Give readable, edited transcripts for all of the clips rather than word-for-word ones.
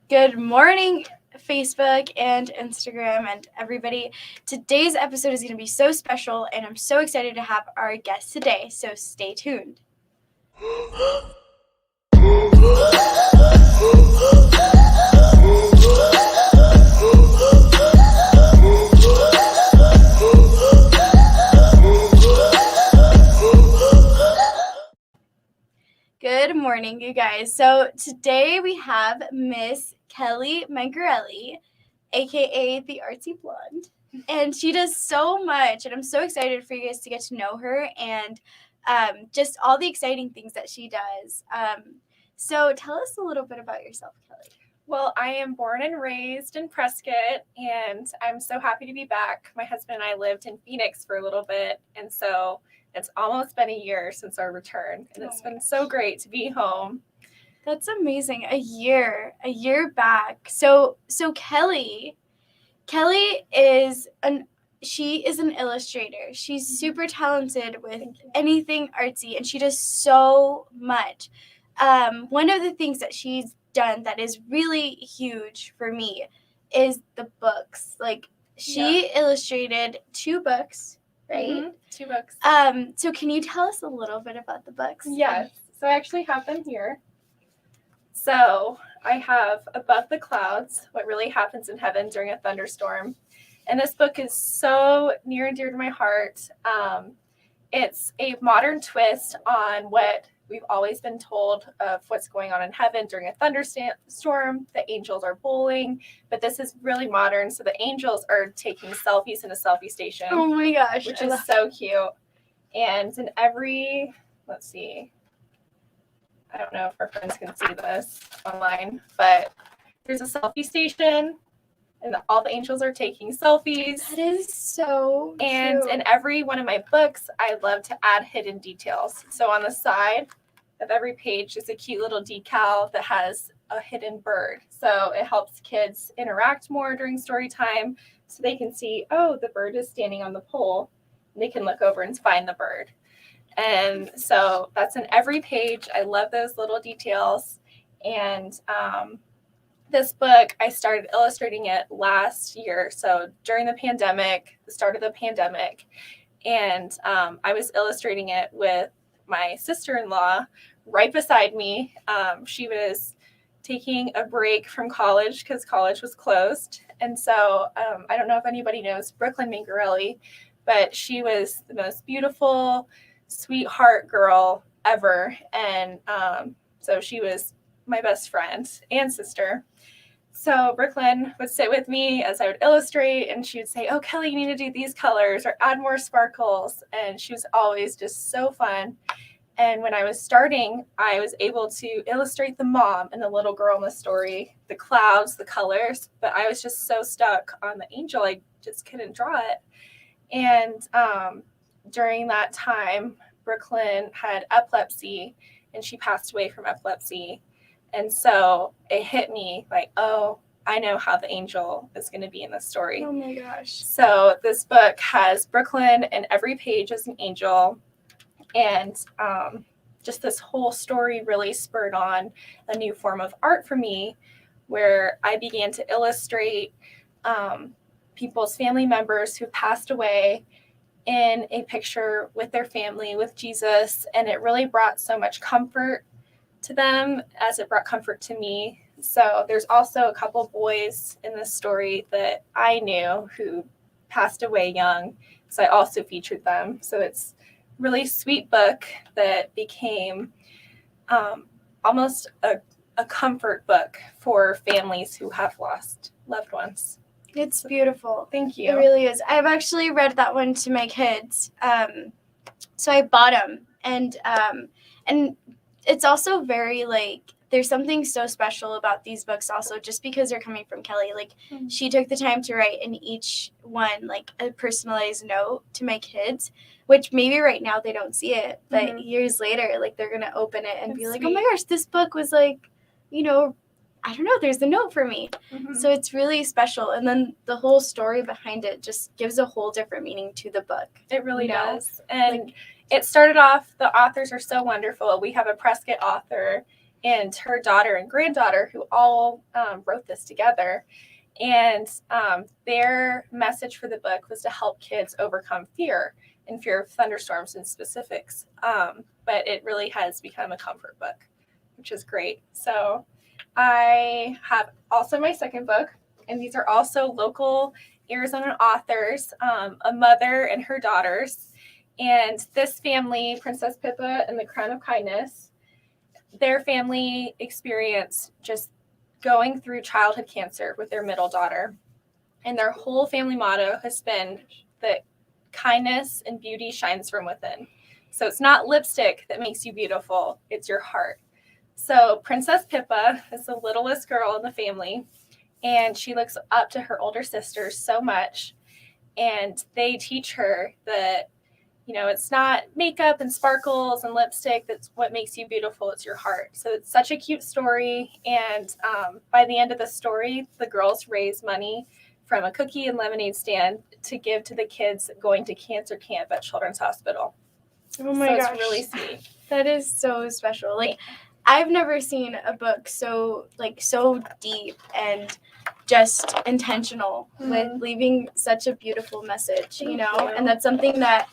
Good morning, Facebook and Instagram and everybody. Today's episode is going to be so special, and I'm so excited to have our guest today, so stay tuned. Good morning, you guys. So today we have Miss Kelly Mangarelli, aka the Artsy Blonde, and she does so much, and I'm so excited for you guys to get to know her and just all the exciting things that she does. So tell us a little bit about yourself, Kelly. Well, I am born and raised in Prescott, and I'm so happy to be back. My husband and I lived in Phoenix for a little bit, and so it's almost been a year since our return, and it's been so great to be home. That's amazing. A year back. So Kelly is she is an illustrator. She's super talented with anything artsy, and she does so much. One of the things that she's done that is really huge for me is the books. Like, she illustrated 2 books, right? Mm-hmm. 2 books. So can you tell us a little bit about the books? Yes. So I actually have them here. So I have Above the Clouds, What Really Happens in Heaven During a Thunderstorm. And this book is so near and dear to my heart. It's a modern twist on what we've always been told of what's going on in heaven during a thunderstorm. The angels are bowling, but this is really modern. So the angels are taking selfies in a selfie station. Oh my gosh. Which is so cute. And in every, let's see, I don't know if our friends can see this online, but there's a selfie station, and all the angels are taking selfies. That is so cute. And in every one of my books, I love to add hidden details. So on the side of every page is a cute little decal that has a hidden bird. So it helps kids interact more during story time, so they can see, oh, the bird is standing on the pole, and they can look over and find the bird. And so that's in every page. I love those little details. And this book, I started illustrating it last year. So during the start of the pandemic. And I was illustrating it with my sister-in-law right beside me. She was taking a break from college because college was closed. And so I don't know if anybody knows Brooklyn Mangarelli, but she was the most beautiful, sweetheart girl ever. And so she was my best friend and sister. So Brooklyn would sit with me as I would illustrate, and she would say, oh, Kelly, you need to do these colors or add more sparkles. And she was always just so fun. And when I was starting, I was able to illustrate the mom and the little girl in the story, the clouds, the colors, but I was just so stuck on the angel, I just couldn't draw it. And during that time, Brooklyn had epilepsy, and she passed away from epilepsy. And so it hit me like, oh, I know how the angel is going to be in this story. Oh my gosh. So this book has Brooklyn, and every page is an angel. And just this whole story really spurred on a new form of art for me, where I began to illustrate people's family members who passed away in a picture with their family, with Jesus. And it really brought so much comfort to them as it brought comfort to me. So there's also a couple boys in this story that I knew who passed away young. So I also featured them. So it's a really sweet book that became almost a comfort book for families who have lost loved ones. It's beautiful. Thank you. It really is. I've actually read that one to my kids. So I bought them, and it's also very, like, there's something so special about these books also, just because they're coming from Kelly. Like, she took the time to write in each one, like, a personalized note to my kids, which maybe right now they don't see it, but years later, like, they're going to open it and be like, oh my gosh, this book was, like, you know, I don't know, there's a note for me. So it's really special. And then the whole story behind it just gives a whole different meaning to the book. It really does. And it started off, the authors are so wonderful. We have a Prescott author, and her daughter and granddaughter who all wrote this together. And their message for the book was to help kids overcome fear and fear of thunderstorms and specifics. But it really has become a comfort book, which is great. So I have also my second book, and these are also local Arizona authors, a mother and her daughters. And this family, Princess Pippa and the Crown of Kindness, their family experienced just going through childhood cancer with their middle daughter. And their whole family motto has been that kindness and beauty shines from within. So it's not lipstick that makes you beautiful, it's your heart. So Princess Pippa is the littlest girl in the family, and she looks up to her older sisters so much. And they teach her that, you know, it's not makeup and sparkles and lipstick that's what makes you beautiful, it's your heart. So it's such a cute story. And by the end of the story, the girls raise money from a cookie and lemonade stand to give to the kids going to cancer camp at Children's Hospital. Oh my gosh. It's really sweet. That is so special. Like, I've never seen a book so deep and just intentional with leaving such a beautiful message, you know? And that's something that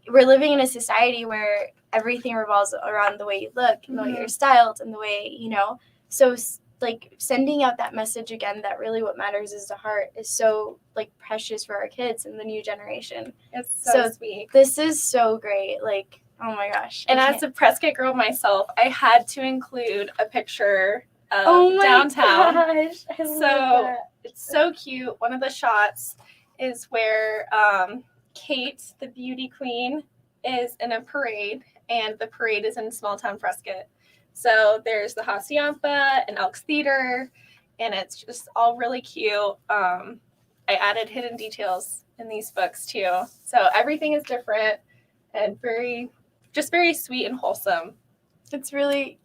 we're living in a society where everything revolves around the way you look and the way you're styled and the way, you know, so like sending out that message again that really what matters is the heart is so like precious for our kids and the new generation. It's so sweet. This is so great. Like, oh my gosh. And as a Prescott girl myself, I had to include a picture of downtown. Gosh, I love that. It's so cute. One of the shots is where Kate, the beauty queen, is in a parade, and the parade is in small town Prescott. So there's the Hacienda and Elks Theater, and it's just all really cute. I added hidden details in these books too. So everything is different and very sweet and wholesome. It's really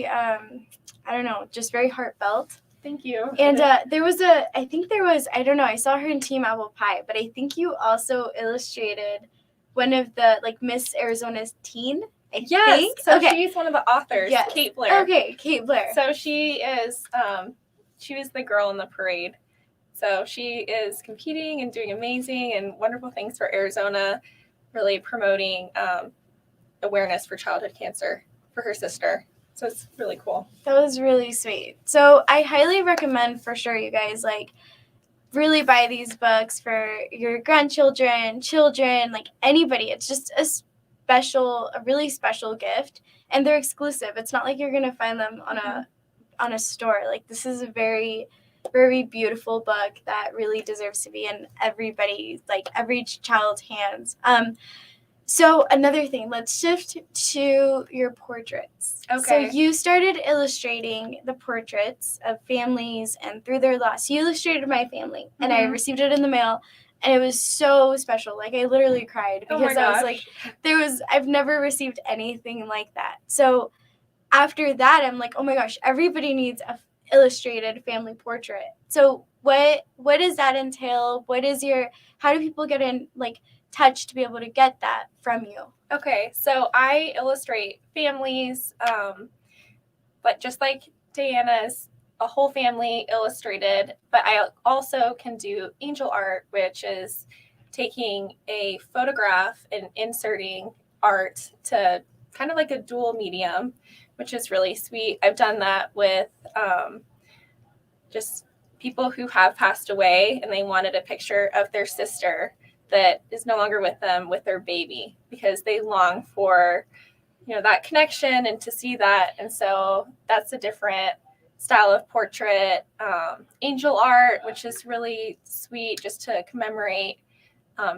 I don't know, just very heartfelt. Thank you. And I don't know, I saw her in Team Apple Pie, but I think you also illustrated one of the, like, Miss Arizona's teen, I think. So she's one of the authors, yes. Kate Blair. Okay, Kate Blair. So she is, she was the girl in the parade. So she is competing and doing amazing and wonderful things for Arizona, really promoting awareness for childhood cancer for her sister. So it's really cool. That was really sweet. So I highly recommend for sure, you guys, like, really buy these books for your grandchildren, children, like anybody. It's just a really special gift, and they're exclusive. It's not like you're gonna find them on a store. Like, this is a very, very beautiful book that really deserves to be in every child's hands. So another thing, let's shift to your portraits. Okay. So you started illustrating the portraits of families and through their loss. You illustrated my family, and I received it in the mail, and it was so special. Like, I literally cried because I was like, I've never received anything like that. So after that, I'm like, oh my gosh, everybody needs a illustrated family portrait. So what does that entail? How do people get in, like, touch to be able to get that from you? Okay, so I illustrate families, but just like Diana's, a whole family illustrated, but I also can do angel art, which is taking a photograph and inserting art to kind of like a dual medium, which is really sweet. I've done that with just people who have passed away, and they wanted a picture of their sister that is no longer with them with their baby, because they long for, you know, that connection and to see that. And so that's a different style of portrait. Angel art, which is really sweet, just to commemorate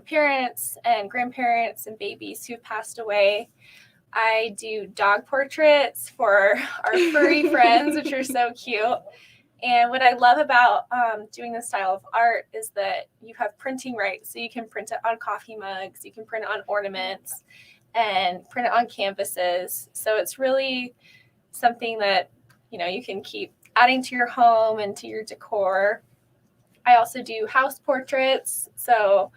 parents and grandparents and babies who've passed away. I do dog portraits for our furry friends, which are so cute. And what I love about doing this style of art is that you have printing rights. So you can print it on coffee mugs, you can print it on ornaments, and print it on canvases. So it's really something that, you know, you can keep adding to your home and to your decor. I also do house portraits. So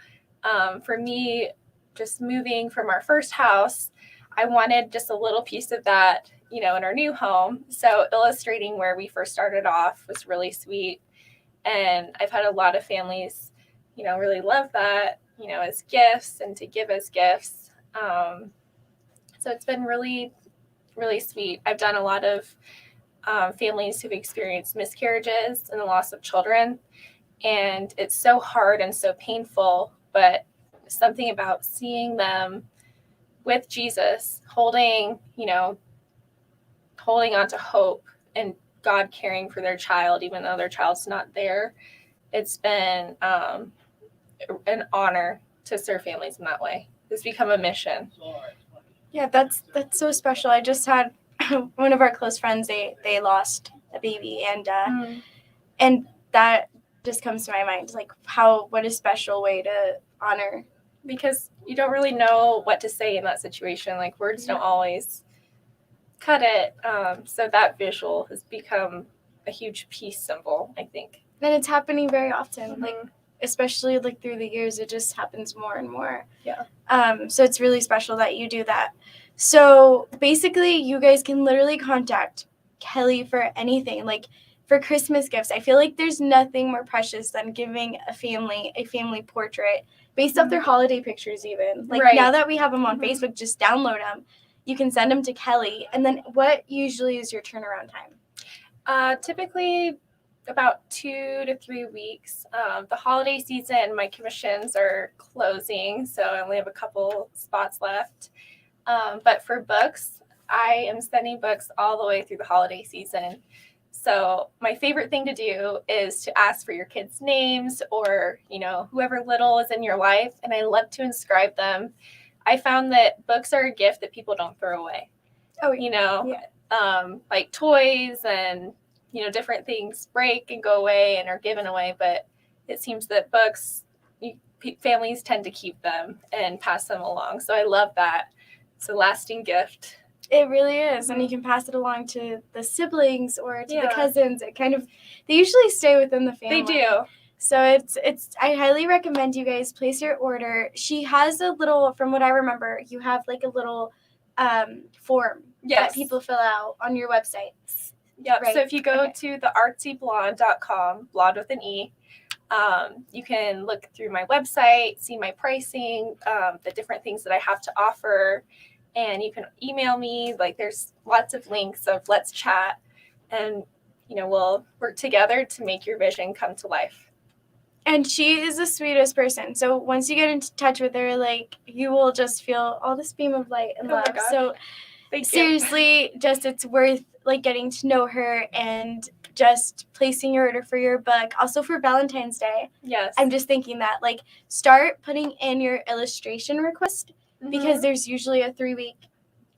for me, just moving from our first house, I wanted just a little piece of that in our new home. So illustrating where we first started off was really sweet. And I've had a lot of families, really love that, as gifts and to give as gifts. So it's been really, really sweet. I've done a lot of families who've experienced miscarriages and the loss of children. And it's so hard and so painful, but something about seeing them with Jesus, holding on to hope and God caring for their child, even though their child's not there. It's been an honor to serve families in that way. It's become a mission. Yeah, that's so special. I just had one of our close friends, they lost a baby, and that just comes to my mind, like what a special way to honor. Because you don't really know what to say in that situation. Like, words don't always cut it. So that visual has become a huge peace symbol, I think. And it's happening very often, Mm-hmm. like especially like through the years, it just happens more and more. Yeah. So it's really special that you do that. So basically, you guys can literally contact Kelly for anything, like for Christmas gifts. I feel like there's nothing more precious than giving a family portrait based off their holiday pictures, even. Like Right. Now that we have them on Facebook, just download them. You can send them to Kelly. And then what usually is your turnaround time? Typically about 2 to 3 weeks. The holiday season, my commissions are closing, so I only have a couple spots left. But for books, I am sending books all the way through the holiday season. So my favorite thing to do is to ask for your kids' names or, whoever little is in your life, and I love to inscribe them. I found that books are a gift that people don't throw away. Oh, yeah. Like toys and, different things break and go away and are given away, but it seems that books, families tend to keep them and pass them along. So I love that. It's a lasting gift. It really is. And you can pass it along to the siblings or to the cousins. They usually stay within the family. They do. So I highly recommend you guys place your order. She has a little, from what I remember, you have like a little form that people fill out on your website. Yep. Right. So if you go to the artsyblonde.com, blonde with an E, you can look through my website, see my pricing, the different things that I have to offer, and you can email me. Like, there's lots of links of let's chat, and we'll work together to make your vision come to life. And she is the sweetest person. So once you get in touch with her, like, you will just feel all this beam of light and love. So seriously, just it's worth like getting to know her and just placing your order for your book. Also for Valentine's Day. Yes. I'm just thinking that, like, start putting in your illustration request because there's usually a 3-week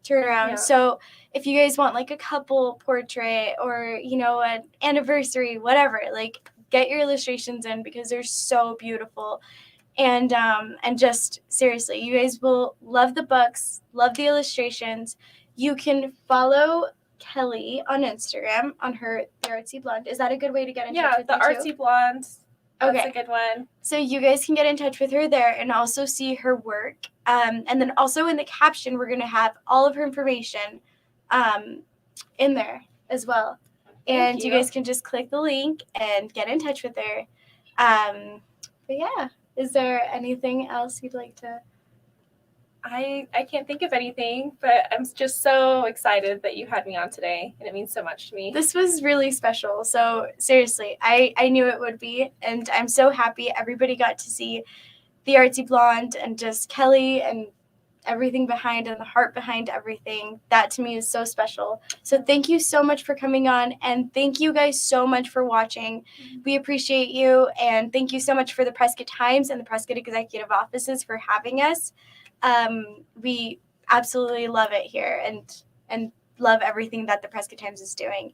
turnaround. Yeah. So if you guys want like a couple portrait or, an anniversary, whatever, like, get your illustrations in because they're so beautiful. And just seriously, you guys will love the books, love the illustrations. You can follow Kelly on Instagram on her The Artsy Blonde. Is that a good way to get in touch with you? Yeah, The Artsy Blonde. That's a good one. So you guys can get in touch with her there and also see her work. And then also in the caption, we're going to have all of her information in there as well. And you guys can just click the link and get in touch with her. But yeah, is there anything else you'd like to? I can't think of anything, but I'm just so excited that you had me on today, and it means so much to me. This was really special. So seriously, I knew it would be, and I'm so happy everybody got to see The Artsy Blonde and just Kelly and everything behind and the heart behind everything. That to me is so special. So thank you so much for coming on, and thank you guys so much for watching. We appreciate you, and thank you so much for the Prescott Times and the Prescott Executive Offices for having us. We absolutely love it here and love everything that the Prescott Times is doing.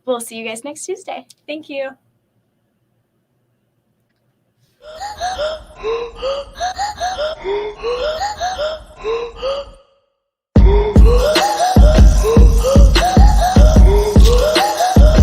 We'll see you guys next Tuesday. Thank you.